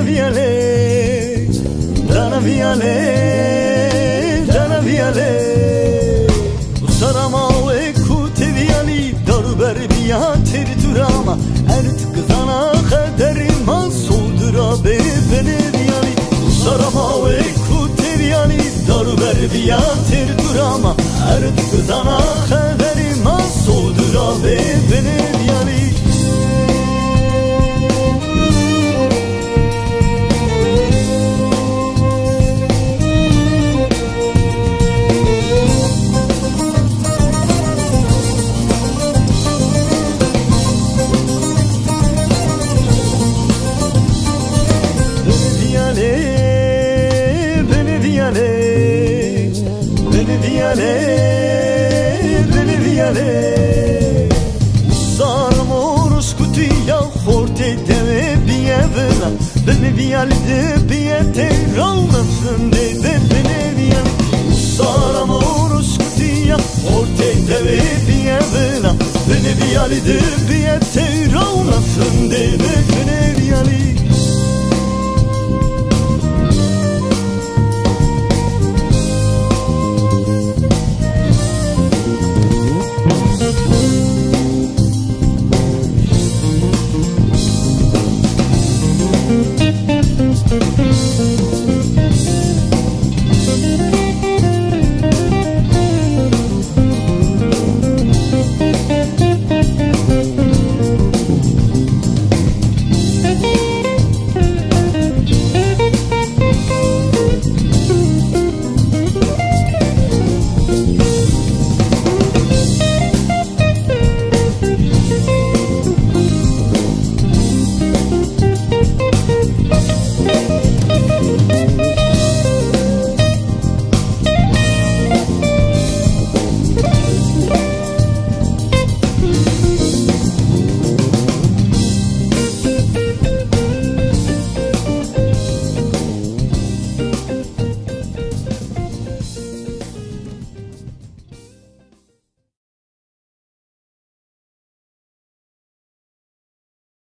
viale, dana viale, dana viale. Sarama ve kute viali darber biatir durama. Artık dana kaderima soldura beni viali. Sarama ve kute viali darber biatir durama. Artık dana kaderima soldura beni viali. Beni viale Sarmo scutia forte deve bievela Beni viale de biete rauna funde beni viale Sarmo scutia forte deve bievela Beni viale de biete rauna funde beni